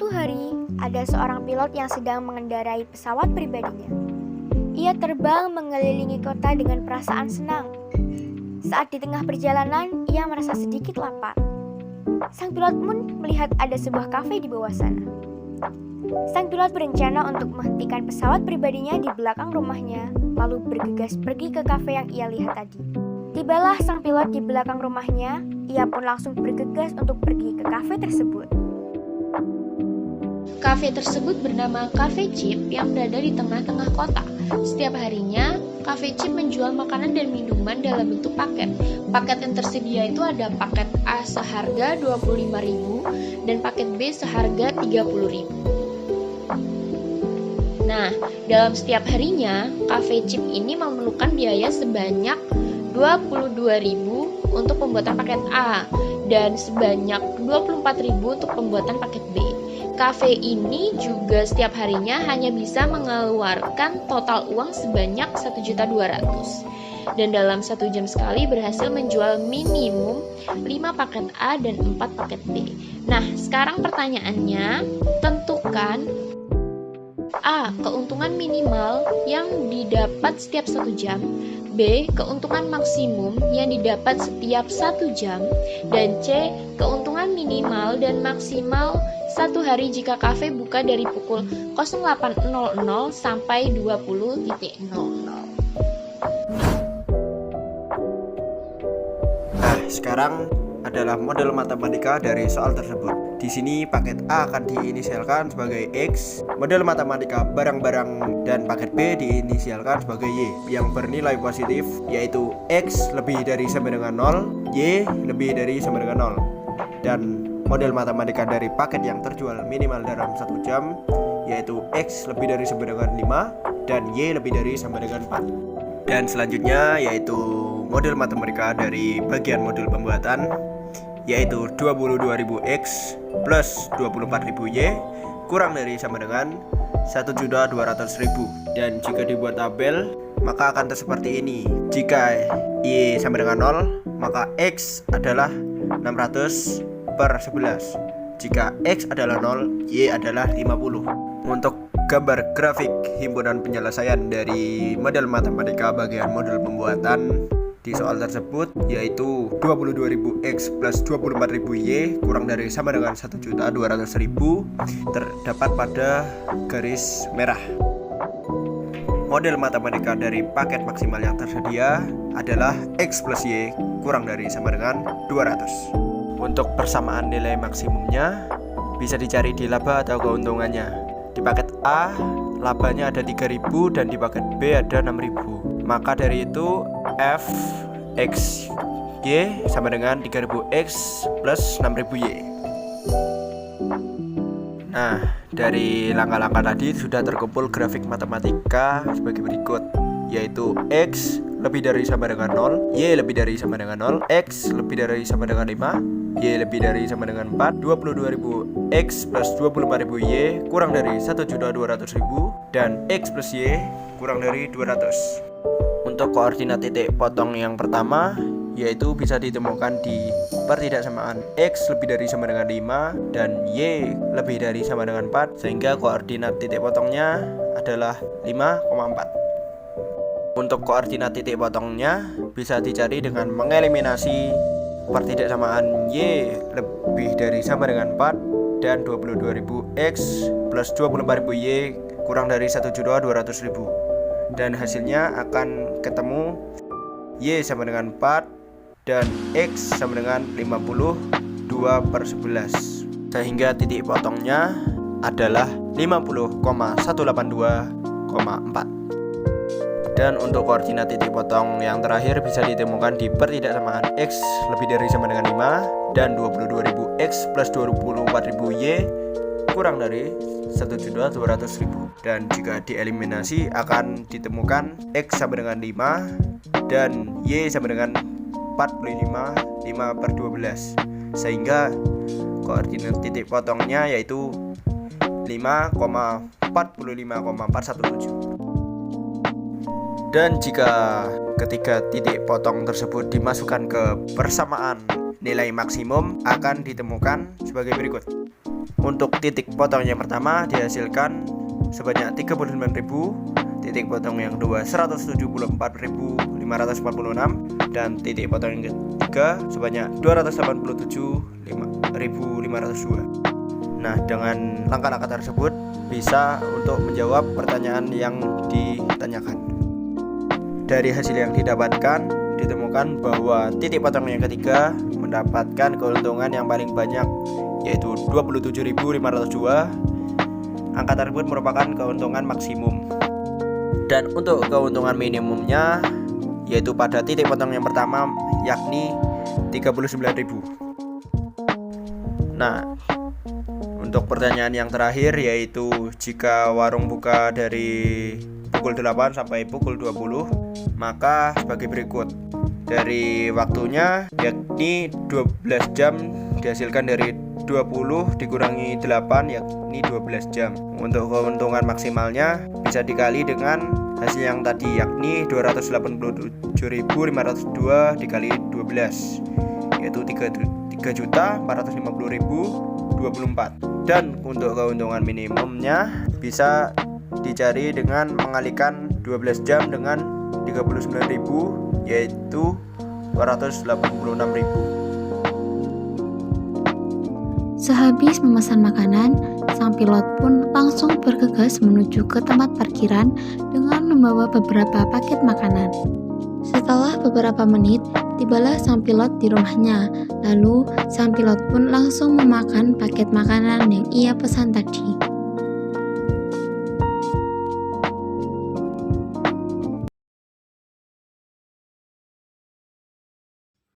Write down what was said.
Suatu hari, ada seorang pilot yang sedang mengendarai pesawat pribadinya. Ia terbang mengelilingi kota dengan perasaan senang. Saat di tengah perjalanan, ia merasa sedikit lapar. Sang pilot pun melihat ada sebuah kafe di bawah sana. Sang pilot berencana untuk menghentikan pesawat pribadinya di belakang rumahnya, lalu bergegas pergi ke kafe yang ia lihat tadi. Tibalah sang pilot di belakang rumahnya, ia pun langsung bergegas untuk pergi ke kafe tersebut. Kafe tersebut bernama Cafe Chip yang berada di tengah-tengah kota. Setiap harinya, Cafe Chip menjual makanan dan minuman dalam bentuk paket. Paket yang tersedia itu ada paket A seharga 25.000 dan paket B seharga 30.000. Nah, dalam setiap harinya, Cafe Chip ini memerlukan biaya sebanyak 22.000 untuk pembuatan paket A dan sebanyak 24.000 untuk pembuatan paket B. Kafe ini juga setiap harinya hanya bisa mengeluarkan total uang sebanyak 1.200.000 dan dalam 1 jam sekali berhasil menjual minimum 5 paket A dan 4 paket B. Nah, sekarang pertanyaannya, tentukan A. Keuntungan minimal yang didapat setiap 1 jam, B. Keuntungan maksimum yang didapat setiap 1 jam, dan C. Keuntungan minimal dan maksimal 1 hari jika kafe buka dari pukul 08.00 sampai 20.00. Nah, sekarang adalah model matematika dari soal tersebut. Di sini paket A akan diinisialkan sebagai X, model matematika barang-barang dan paket B diinisialkan sebagai Y yang bernilai positif, yaitu X lebih dari sama dengan 0, Y lebih dari sama dengan 0. Dan model matematika dari paket yang terjual minimal dalam 1 jam, yaitu X lebih dari sama dengan 5 dan Y lebih dari sama dengan 4. Dan selanjutnya yaitu model matematika dari bagian modul pembuatan, yaitu 22.000X plus 24.000Y kurang dari sama dengan 1.200.000. Dan jika dibuat tabel, maka akan seperti ini. Jika Y sama dengan 0, maka X adalah 600/11. Jika X adalah 0, Y adalah 50. Untuk gambar grafik himpunan penyelesaian dari model matematika bagian modul pembuatan di soal tersebut, yaitu 22.000X plus 24.000Y kurang dari sama dengan 1.200.000, terdapat pada garis merah. Model matematika dari paket maksimal yang tersedia adalah X plus Y kurang dari sama dengan 200. Untuk persamaan nilai maksimumnya bisa dicari di laba atau keuntungannya. Di paket A, labanya ada 3.000 dan di paket B ada 6.000. Maka dari itu F X Y sama dengan 3.000X plus 6.000Y. Nah, dari langkah-langkah tadi sudah terkumpul grafik matematika sebagai berikut, yaitu X lebih dari sama dengan 0, Y lebih dari sama dengan 0, X lebih dari sama dengan 5, Y lebih dari sama dengan 4, 22.000X plus 25.000Y kurang dari 1.200.000, dan X plus Y kurang dari 200. Untuk koordinat titik potong yang pertama, yaitu bisa ditemukan di pertidaksamaan X lebih dari sama dengan 5 dan Y lebih dari sama dengan 4, sehingga koordinat titik potongnya adalah 5,4. Untuk koordinat titik potongnya bisa dicari dengan mengeliminasi pertidaksamaan Y lebih dari sama dengan 4 dan 22.000X plus 24.000Y kurang dari 1.200.000. Dan hasilnya akan ketemu Y sama dengan 4 dan X sama dengan 52/11, sehingga titik potongnya adalah 50,182,4. Dan untuk koordinat titik potong yang terakhir bisa ditemukan di pertidaksamaan X lebih dari sama dengan 5 dan 22.000X plus 24.000Y kurang dari 1.200.000. Dan jika dieliminasi akan ditemukan X sama dengan 5 dan Y sama dengan 45/12, sehingga koordinat titik potongnya yaitu 5,45,417. Dan jika ketiga titik potong tersebut dimasukkan ke persamaan nilai maksimum, akan ditemukan sebagai berikut. Untuk titik potong yang pertama dihasilkan sebanyak 39.000, titik potong yang kedua 174.546, dan titik potong yang ketiga sebanyak 287.502. Nah, dengan langkah-langkah tersebut bisa untuk menjawab pertanyaan yang ditanyakan. Dari hasil yang didapatkan, ditemukan bahwa titik potong yang ketiga mendapatkan keuntungan yang paling banyak, yaitu 27.502. Angka tersebut merupakan keuntungan maksimum. Dan untuk keuntungan minimumnya, yaitu pada titik potong yang pertama, yakni 39.000. Nah, untuk pertanyaan yang terakhir, yaitu jika warung buka dari pukul 8 sampai pukul 20, maka sebagai berikut. Dari waktunya, yakni 12 jam, dihasilkan dari 20 dikurangi 8, yakni 12 jam. Untuk keuntungan maksimalnya bisa dikali dengan hasil yang tadi, yakni 287.502 dikali 12, yaitu 3.450.024. Dan untuk keuntungan minimumnya bisa dicari dengan mengalikan 12 jam dengan 39.000, yaitu 286.000. Sehabis memesan makanan, sang pilot pun langsung bergegas menuju ke tempat parkiran dengan membawa beberapa paket makanan. Setelah beberapa menit, tibalah sang pilot di rumahnya. Lalu, sang pilot pun langsung memakan paket makanan yang ia pesan tadi.